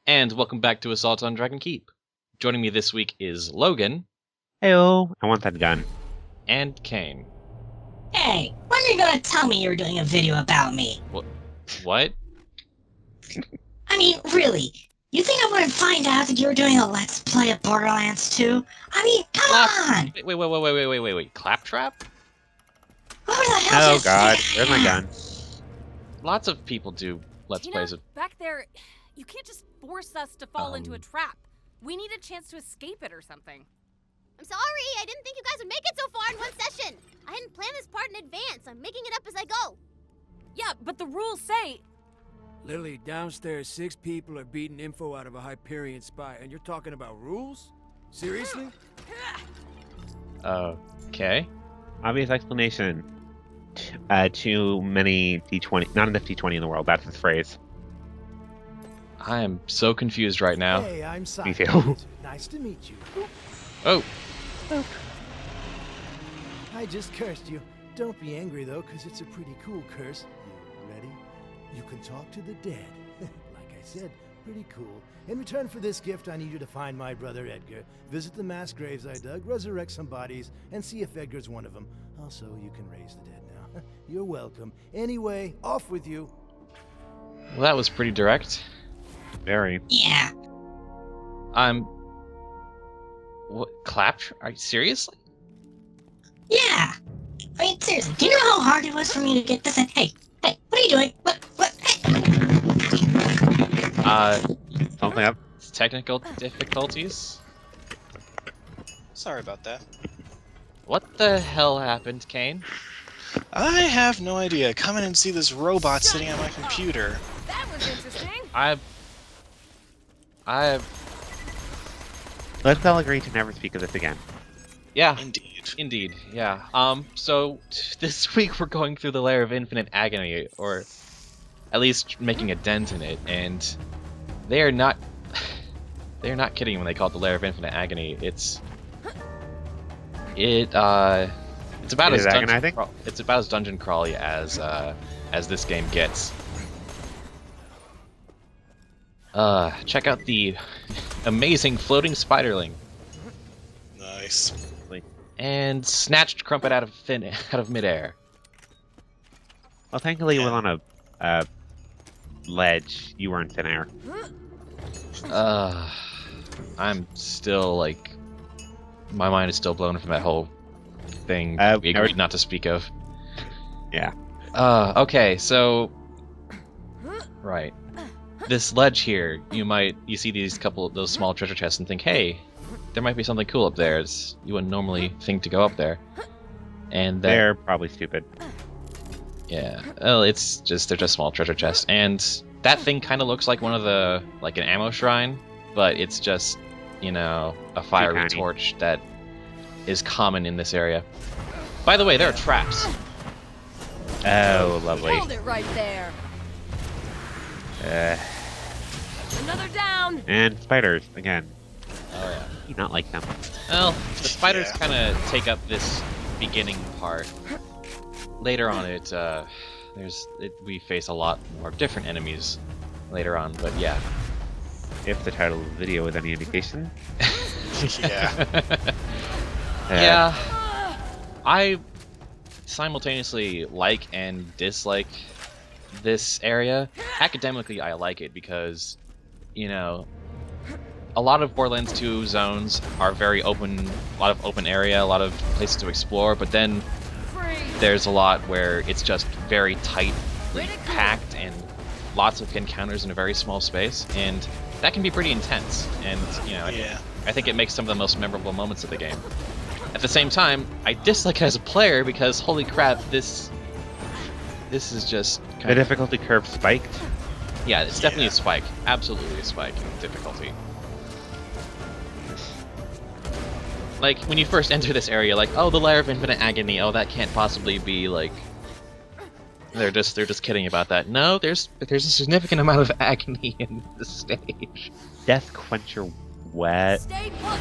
And welcome back to Assault on Dragon Keep. Joining me this week is Logan Heyo, I want that gun. and Cain. Hey, when are you gonna tell me you're doing a video about me? What? I mean, really? You think I wouldn't find out that you were doing a Let's Play of Borderlands 2? I mean, come on! Wait. Claptrap? Who the hell Oh just god, said where's my that? gun? Lots of people do Let's Tina, Plays of... back there, you can't just force us to fall into a trap. We need a chance to escape it or something. I'm sorry, I didn't think you guys would make it so far in one session. I hadn't planned this part in advance. I'm making it up as I go. Yeah, but the rules say... Lily, downstairs, 6 people are beating info out of a Hyperion spy, and you're talking about rules? Seriously? Okay. Obvious explanation. Too many D20, not enough D20 in the world, that's his phrase. I am so confused right now. Hey, I'm Simon. Me too. Nice to meet you. Oh, I just cursed you. Don't be angry though, because it's a pretty cool curse. You ready? You can talk to the dead. Like I said, pretty cool. In return for this gift, I need you to find my brother Edgar, visit the mass graves I dug, resurrect some bodies, and see if Edgar's one of them. Also, you can raise the dead now. You're welcome. Anyway, off with you. well, that was pretty direct. Very. Yeah. What? Claptrap? Are you seriously? Yeah. I mean, seriously, do you know how hard it was for me to get this in? Hey, what are you doing? What? Something up. Technical difficulties? Sorry about that. What the hell happened, Cain? I have no idea. Come in and see this robot sitting at my computer. That was interesting. Let's all agree to never speak of this again. Yeah. Indeed. Yeah. So this week we're going through the layer of infinite agony, or at least making a dent in it, and they are not kidding when they call it the layer of infinite agony. It's about It as is agonizing? it's about as dungeon crawly as this game gets. Check out the amazing floating spiderling Nice. and snatched crumpet out of midair. Well, thankfully it was on a ledge. You weren't in air. I'm still like, my mind is still blown from that whole thing we agreed never- not to speak of. Yeah. Okay, so right, this ledge here, you see those small treasure chests and think, hey, there might be something cool up there. You wouldn't normally think to go up there, and They're probably stupid. yeah, well, they're just small treasure chests, and that thing kind of looks like an ammo shrine, but it's just, a fiery tiny. torch that is common in this area. By the way, there are traps. Oh, lovely. Hold it right there. Another down. And spiders, again. Oh yeah. You not like them. Well, the spiders Yeah. kind of take up this beginning part. Later on, we face a lot more different enemies later on, but yeah. If the title of the video is any indication. Yeah. Yeah. I simultaneously like and dislike this area. Academically, I like it because, a lot of Borderlands 2 zones are very open, a lot of open area, a lot of places to explore, but then there's a lot where it's just very tightly packed and lots of encounters in a very small space, and that can be pretty intense, and, Yeah. I think it makes some of the most memorable moments of the game. At the same time, I dislike it as a player because, holy crap, this is just The kind of... difficulty curve spiked. Yeah, it's definitely Yeah. a spike. Absolutely a spike in difficulty. Like, when you first enter this area, like, oh, the layer of infinite agony, oh, that can't possibly be, like... They're just kidding about that. No, there's a significant amount of agony in this stage. Death Quencher Wet. Stay put.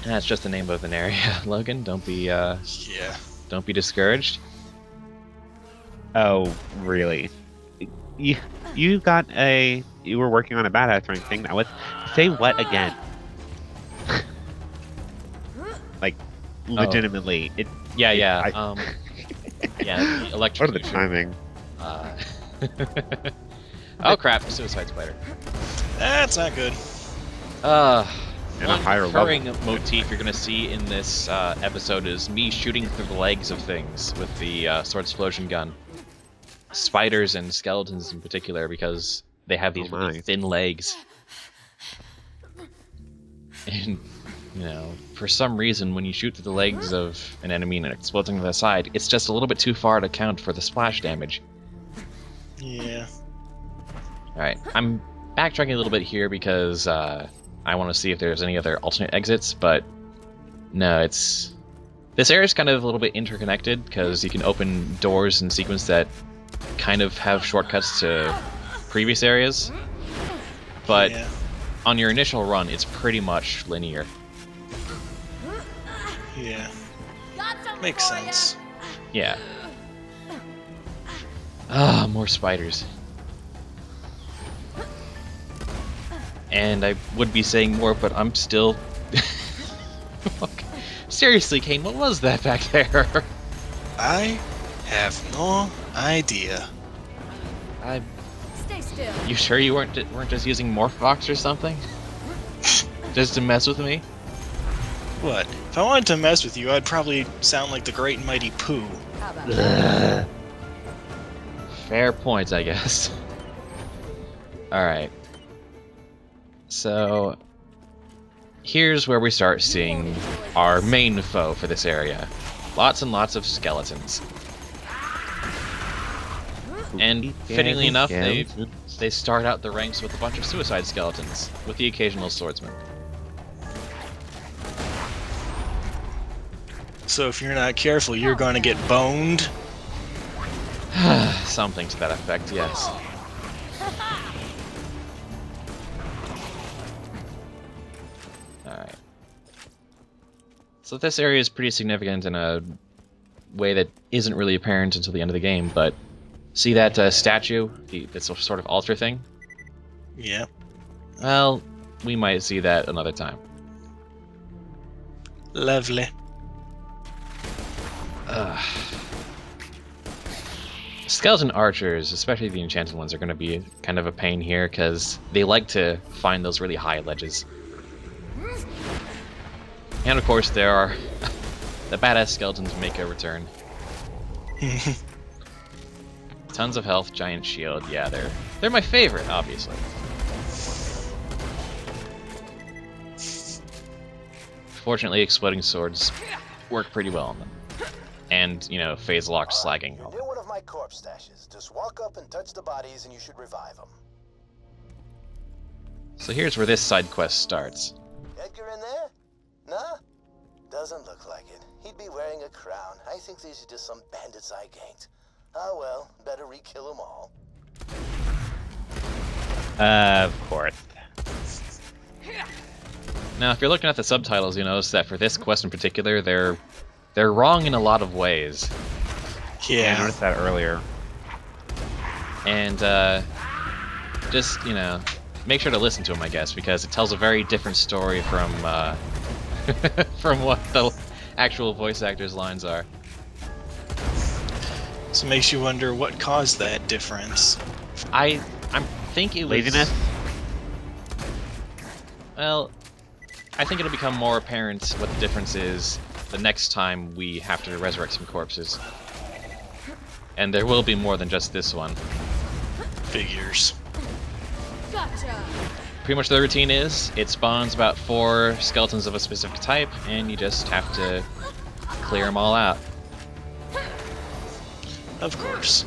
That's just the name of an area, Logan. Don't be Yeah. discouraged. Oh, really? You got a you were working on a badass rank thing. Now, say what again? Like, legitimately, it. Yeah, it- yeah. I- Yeah, the What electric. are the timing? Oh crap! Suicide spider. That's not good. And a One higher recurring level. motif you're gonna see in this episode is me shooting through the legs of things with the sword explosion gun. Spiders and skeletons in particular, because they have these Oh really my. thin legs. And, you know, for some reason, when you shoot through the legs of an enemy and it explodes on the side, it's just a little bit too far to count for the splash damage. Yeah. Alright, I'm backtracking a little bit here because I want to see if there's any other alternate exits, but no, it's... This area is kind of a little bit interconnected, because you can open doors in sequence that kind of have shortcuts to previous areas, but Yeah. on your initial run, it's pretty much linear. Yeah. Got something Makes for ya. sense. Yeah. Ah, more spiders. And I would be saying more, but I'm still... Fuck. Seriously, Cain, what was that back there? I have no idea. Stay still. You sure you weren't just using Morphbox or something? Just to mess with me? What? If I wanted to mess with you, I'd probably sound like the great and mighty Pooh. How about that? Fair points, I guess. Alright. So, here's where we start seeing our main foe for this area. Lots and lots of skeletons. And fittingly enough, they start out the ranks with a bunch of suicide skeletons, with the occasional swordsman. So if you're not careful, you're going to get boned. Something to that effect, yes. Alright. So this area is pretty significant in a way that isn't really apparent until the end of the game, but see that statue? That's a sort of altar thing? Yeah. Well, we might see that another time. Lovely. Skeleton archers, especially the enchanted ones, are going to be kind of a pain here, because they like to find those really high ledges. And of course, there are... the badass skeletons make a return. Tons of health, giant shield, yeah, they're my favorite, obviously. Fortunately, exploding swords work pretty well on them. And, you know, phase lock slagging. You're near one of my corpse stashes. Just walk up and touch the bodies and you should revive them. So here's where this side quest starts. Edgar in there? Nah? Doesn't look like it. He'd be wearing a crown. I think these are just some bandits I ganked. Ah well, better re-kill them all. Of course. Now, if you're looking at the subtitles, you'll notice that for this quest in particular, they're wrong in a lot of ways. I Yeah. noticed that earlier. And, just, you know, make sure to listen to them, I guess, because it tells a very different story from, from what the actual voice actor's lines are. So it makes you wonder what caused that difference. I think it was... Laziness? Well, I think it'll become more apparent what the difference is the next time we have to resurrect some corpses. And there will be more than just this one. Figures. Gotcha. Pretty much the routine is, it spawns about 4 skeletons of a specific type, and you just have to clear them all out. Of course.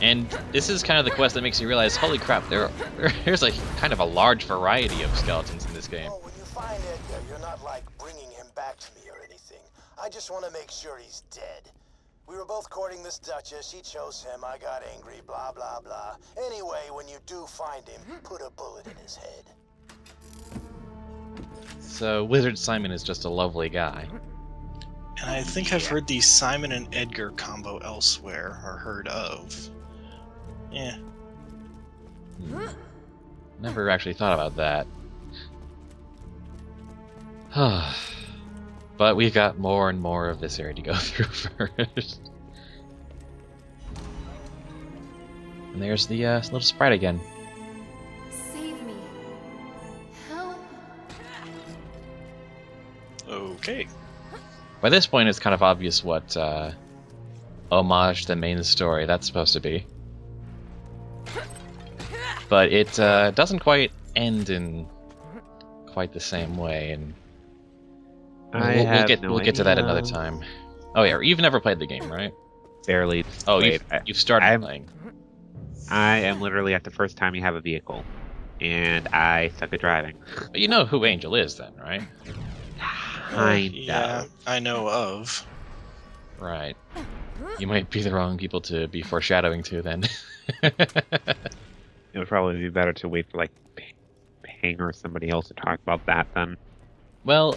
And this is kind of the quest that makes you realize, holy crap, there's a kind of a large variety of skeletons in this game. Oh, when you find Edgar, you're not like bringing him back to me or anything. I just want to make sure he's dead. We were both courting this Duchess, she chose him, I got angry, blah blah blah. Anyway, when you do find him, put a bullet in his head. So Wizard Simon is just a lovely guy. And I think I've heard the Simon and Edgar combo elsewhere, or heard of. Yeah. Never actually thought about that. But we've got more and more of this area to go through first. And there's the little sprite again. Save me. Help. Okay. By this point, it's kind of obvious what homage to the main story that's supposed to be. But it doesn't quite end in quite the same way, and we'll get to that another time. Oh yeah, you've never played the game, right? Barely. Oh, you've started playing. I am literally at the first time you have a vehicle, and I suck at driving. But you know who Angel is, then, right? Yeah, I know of. Right. You might be the wrong people to be foreshadowing to, then. It would probably be better to wait for, like, Ping or somebody else to talk about that, then. Well,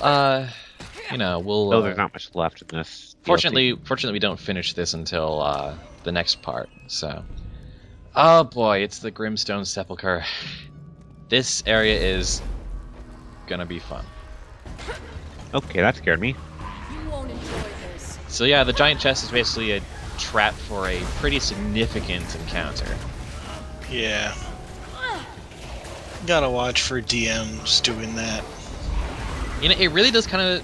you know, we'll... Though there's not much left in this. Fortunately, we don't finish this until, the next part, so... Oh boy, it's the Grimstone Sepulchre. This area is gonna be fun. Okay, that scared me. You won't enjoy this. So yeah, the giant chest is basically a trap for a pretty significant encounter. Yeah. Gotta watch for DMs doing that. You know, it really does kind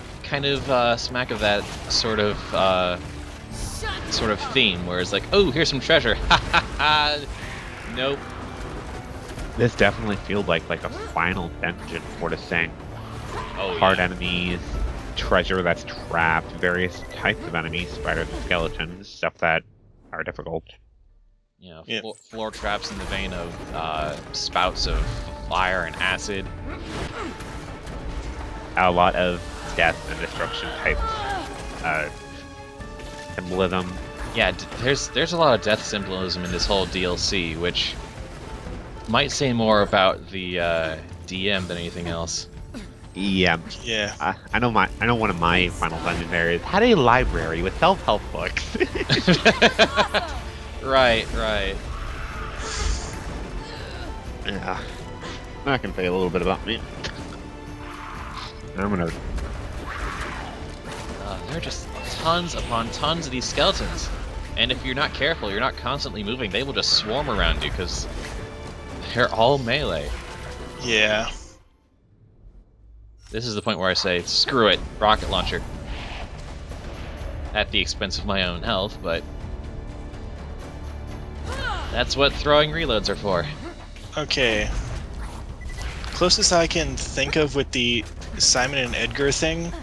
of smack of that sort of theme, where it's like, oh, here's some treasure. Ha ha ha. Nope. This definitely feels like a final dungeon for the thing. Oh, Hard yeah. enemies, treasure that's trapped, various types of enemies, spiders and skeletons, stuff that are difficult. You know, Yep. floor traps in the vein of spouts of fire and acid. A lot of death and destruction type symbolism. Yeah, there's a lot of death symbolism in this whole DLC, which might say more about the DM than anything else. Yeah. Yeah. I know one of my final dungeon areas had a library with self-help books. Right. Yeah. I can tell you a little bit about me. I'm gonna. There are just tons upon tons of these skeletons. And if you're not careful, you're not constantly moving, they will just swarm around you, because they're all melee. Yeah. This is the point where I say, screw it, rocket launcher. At the expense of my own health, but... that's what throwing reloads are for. Okay. Closest I can think of with the Simon and Edgar thing,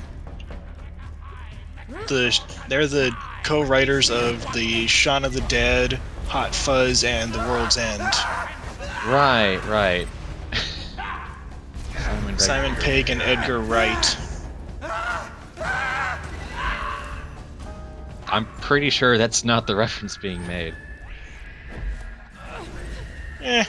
they're the co-writers of the Shaun of the Dead, Hot Fuzz, and The World's End. Right. Simon Pegg and Edgar Wright. I'm pretty sure that's not the reference being made. Eh.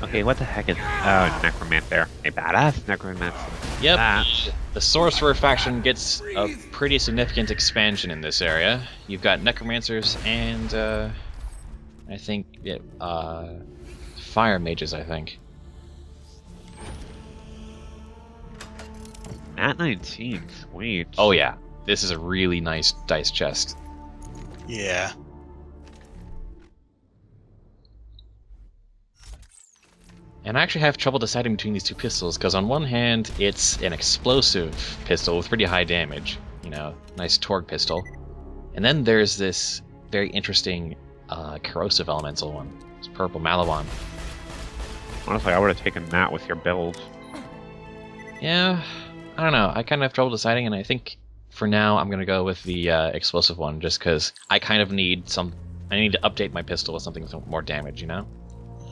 Okay, what the heck is Necromancer? A badass Necromancer. Yep, That. the Sorcerer faction gets a pretty significant expansion in this area. You've got Necromancers and, I think, Fire Mages, I think. At 19, sweet. Oh yeah, this is a really nice dice chest. Yeah. And I actually have trouble deciding between these two pistols, because on one hand, it's an explosive pistol with pretty high damage. You know, nice torque pistol. And then there's this very interesting corrosive elemental one. It's purple Malawan. Honestly, I would have taken that with your build. Yeah, I don't know. I kind of have trouble deciding, and I think for now I'm going to go with the explosive one, just because I kind of need I need to update my pistol with something with more damage, you know?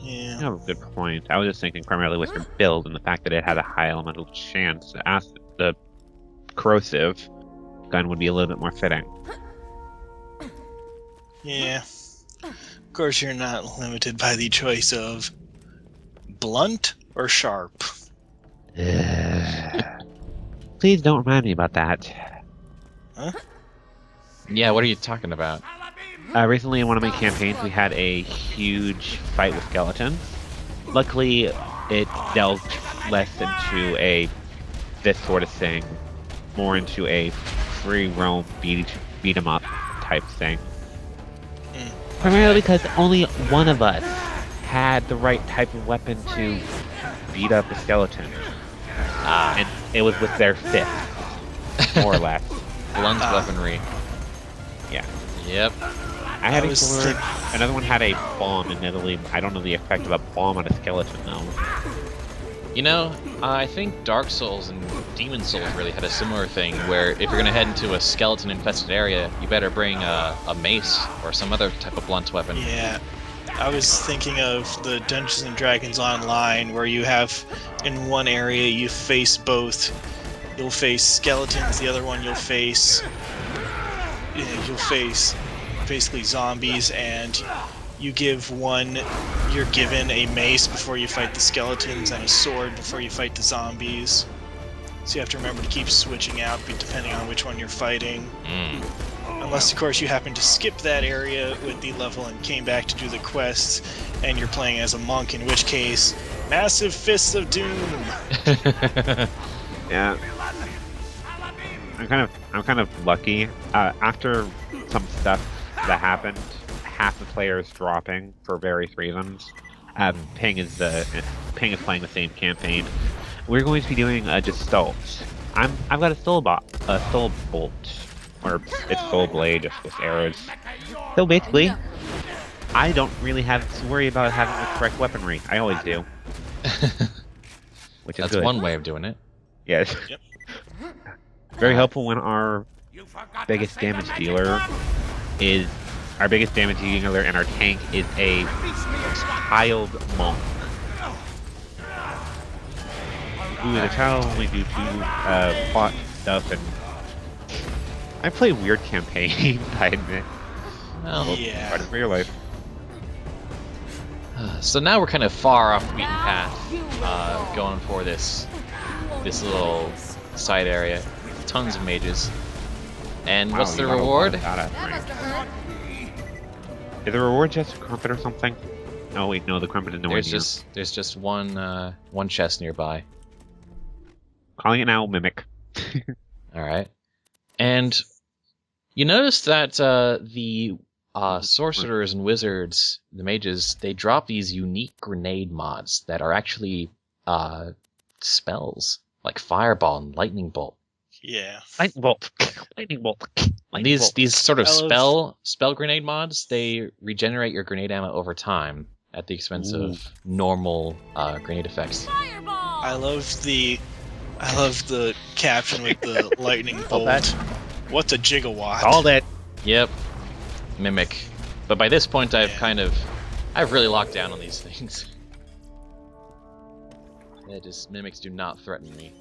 You Yeah. have a good point. I was just thinking primarily with your build and the fact that it had a high elemental chance. The corrosive gun would be a little bit more fitting. Yeah. Of course, you're not limited by the choice of blunt or sharp. Please don't remind me about that. Huh? Yeah, what are you talking about? Recently in one of my campaigns, we had a huge fight with skeletons. Luckily, it delved less into this sort of thing, more into a free roam beat 'em up type thing. Primarily because only one of us had the right type of weapon to beat up a skeleton. And it was with their fist, more or less. Blunt weaponry. Yeah. Yep. I had a sword. Another one had a bomb, admittedly. I don't know the effect of a bomb on a skeleton, though. You know, I think Dark Souls and Demon Souls really had a similar thing, where if you're going to head into a skeleton-infested area, you better bring a mace or some other type of blunt weapon. Yeah. I was thinking of the Dungeons & Dragons Online, where you have, in one area, you face both. You'll face skeletons, the other one you'll face basically zombies, and you give one, you're given a mace before you fight the skeletons and a sword before you fight the zombies. So you have to remember to keep switching out depending on which one you're fighting. Unless, of course, you happen to skip that area with the level and came back to do the quests, and you're playing as a monk, in which case, massive fists of doom. Yeah. I'm kind of lucky. After some stuff that happened, half the players dropping for various reasons. Ping is playing the same campaign. We're going to be doing a Gestalt. I've got a soul bolt, or it's soul blade, just with arrows. So basically, I don't really have to worry about having the correct weaponry. I always do. Which is That's good. one way of doing it. Yes. Yep. Very helpful when our biggest damage dealer and our tank is a child monk. Who is a child only due to plot stuff, and I play weird campaigns, I admit. Well, Yeah. Part of real life. So now we're kind of far off the beaten path, going for this little side area. Tons of mages. And what's the reward? Is the reward just a crumpet or something? Oh wait, no, the crumpet is nowhere near. There's just one chest nearby. Calling it now Mimic. Alright. And you notice that the sorcerers and wizards, the mages, they drop these unique grenade mods that are actually spells, like Fireball and Lightning Bolt. Yeah. Lightning bolt. Lightning bolt. Lightning bolt. These sort of spell grenade mods, they regenerate your grenade ammo over time at the expense of normal grenade effects. Fireball! I love the caption with the lightning bolt. What's a gigawatt? Called it. Yep. Mimic. But by this point I've really locked down on these things. Mimics do not threaten me.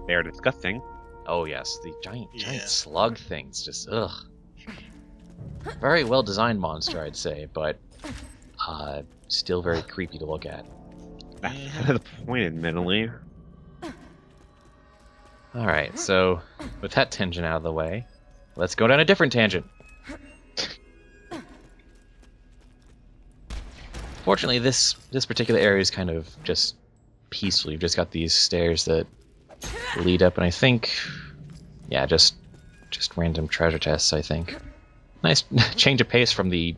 They are disgusting. Oh yes, the giant slug things, just ugh. Very well designed monster, I'd say, but still very creepy to look at. That's the point, admittedly. Alright, so with that tangent out of the way, let's go down a different tangent. Fortunately, this particular area is kind of just peaceful. You've just got these stairs that lead up, and I think, yeah, just random treasure chests, I think. Nice change of pace from the,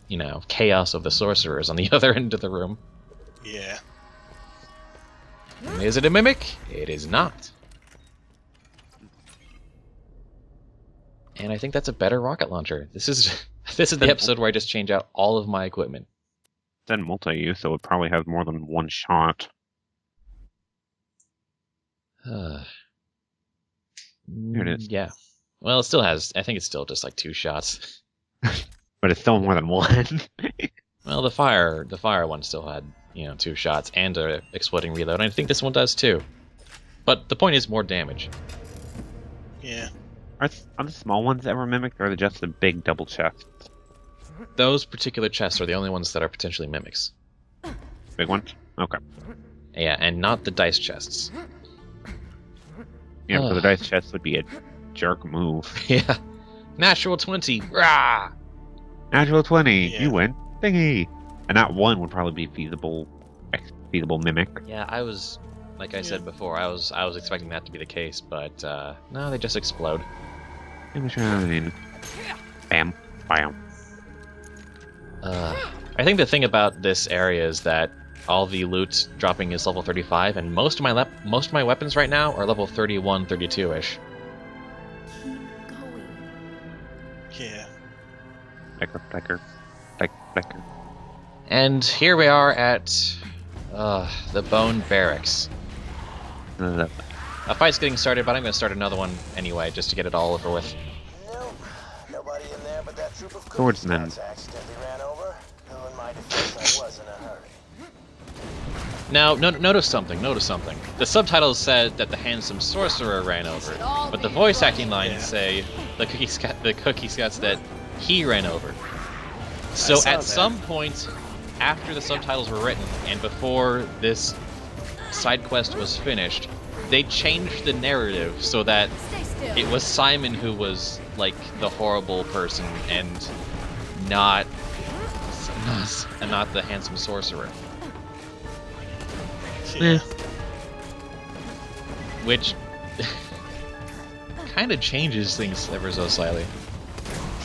chaos of the sorcerers on the other end of the room. Yeah. And is it a mimic? It is not. And I think that's a better rocket launcher. This is the episode where I just change out all of my equipment. Then multi-use, so it probably has more than one shot. Here it is. Yeah. Well, it still has. I think it's still just like 2 shots. But it's still more than one. Well, the fire one still had 2 shots and a exploding reload. And I think this one does too. But the point is more damage. Yeah. Are the small ones ever mimicked, or are they just the big double chests? Those particular chests are the only ones that are potentially mimics. Big ones? Okay. Yeah, and not the dice chests. Yeah, because the dice chest would be a jerk move. Yeah. Natural 20. Rah! Natural 20. Yeah. You win. Thingy. And that one would probably be feasible mimic. Yeah, I was, like I said before, I was expecting that to be the case, but no, they just explode. Bam. Bam. I think the thing about this area is that all the loot dropping is level 35, and most of my weapons right now are level 31, 32-ish. Keep going. Yeah. Pecker. And here we are at the Bone Barracks. A fight's getting started, but I'm going to start another one anyway, just to get it all over with. Nope. Nobody in there but that troop of Swordsmen. Cookie Scouts accidentally ran over. Though in my defense, I was in a hurry. Now, notice something. The subtitles said that the handsome sorcerer ran over, but the voice acting lines say the Cookie Scouts that he ran over. So saw at that. some point after the subtitles were written and before this side quest was finished, they changed the narrative so that Stay still. it was Simon who was like the horrible person and not the handsome sorcerer. Yeah. Which kind of changes things ever so slightly.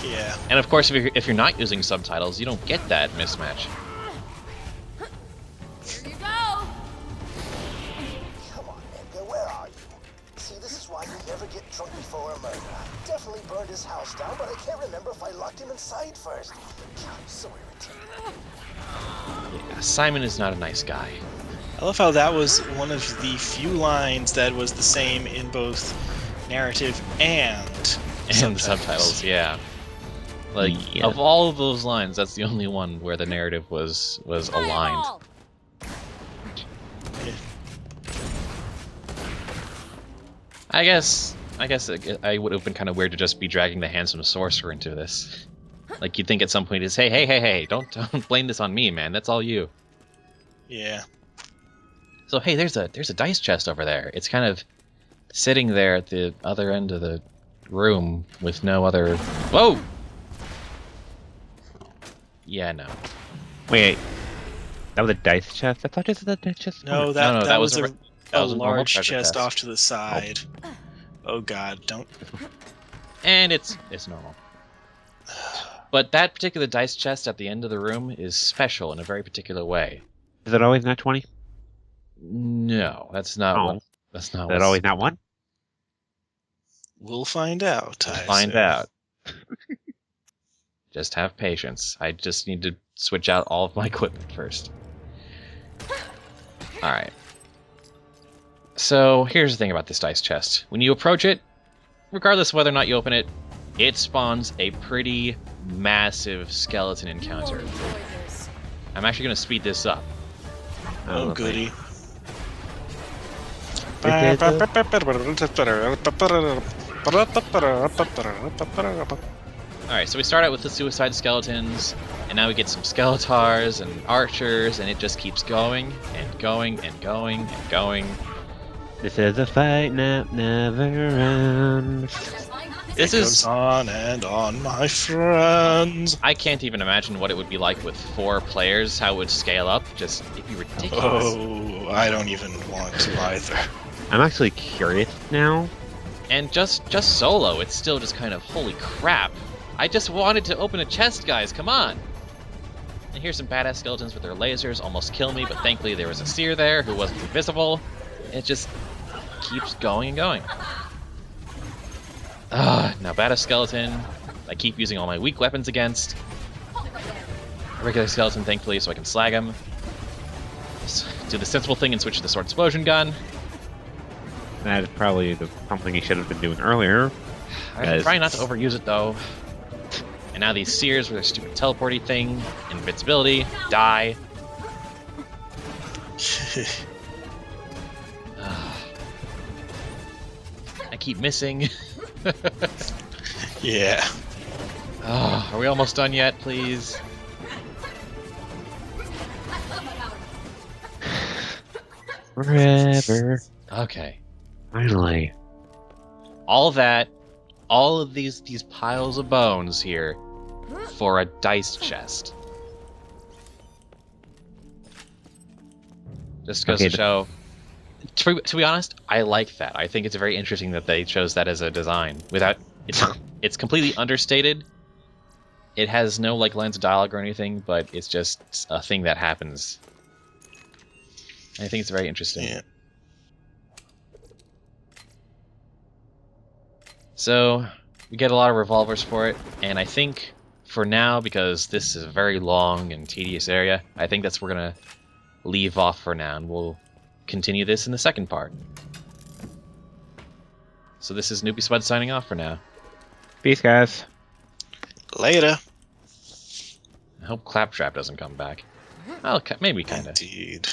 Yeah. And of course, if you're not using subtitles, you don't get that mismatch. Here you go. Come on, Edgar, where are you? See, this is why you never get drunk before a murder. I definitely burned his house down, but I can't remember if I locked him inside first. God, I'm so irritated. Yeah, Simon is not a nice guy. I love how that was one of the few lines that was the same in both narrative and Subtitles, yeah. Like Yeah. of all of those lines, that's the only one where the narrative was aligned. Fireball. I guess I would have been kind of weird to just be dragging the handsome sorcerer into this. Like you'd think at some point is, hey, don't blame this on me, man. That's all you. Yeah. So hey, there's a dice chest over there. It's kind of sitting there at the other end of the room with no other. Whoa. Yeah, no. Wait. That was a dice chest? I thought it was a dice chest. No, No, that was was a a, re- that was a normal large treasure chest chest. off to the side. Oh god, don't. And it's normal. But that particular dice chest at the end of the room is special in a very particular way. Is it always not 20? Is No, that's not Oh. what. That's not. it always not 1? We'll find out. I Find say. out. Just have patience. I just need to switch out all of my equipment first. Alright. So, here's the thing about this dice chest. When you approach it, regardless of whether or not you open it, it spawns a pretty massive skeleton encounter. You won't enjoy this. I'm actually going to speed this up. Oh goody. Alright, so we start out with the suicide skeletons, and now we get some skeletars and archers, and it just keeps going, and going, and going, and going. This is a fight now, never end. This It is... goes on and on, my friends. I can't even imagine what it would be like with 4 players, how it would scale up. Just, it'd be ridiculous. Oh, I don't even want to either. I'm actually curious now. And just solo, it's still just kind of, holy crap. I just wanted to open a chest, guys, come on! And here's some badass skeletons with their lasers, almost kill me, but thankfully there was a seer there who wasn't invisible. It just keeps going and going. Now badass skeleton, I keep using all my weak weapons against. A regular skeleton, thankfully, so I can slag him. Let's do the sensible thing and switch to the sword explosion gun. That is probably something he should have been doing earlier. I'm trying not to overuse it though. And now these seers with their stupid teleporty thing, invincibility, die. I keep missing. Yeah. Are we almost done yet, please? Forever. Okay. Finally. All that all of these piles of bones here for a dice chest. Just goes Okay, to show. To be honest, I like that. I think it's very interesting that they chose that as a design. Without it's completely understated. It has no like lines of dialogue or anything, but it's just a thing that happens. I think it's very interesting. Yeah. So we get a lot of revolvers for it, and I think for now, because this is a very long and tedious area, I think that's where we're gonna leave off for now, and we'll continue this in the second part. So this is Newbiespud signing off for now. Peace, guys. Later. I hope Claptrap doesn't come back. Well, maybe kinda. Indeed.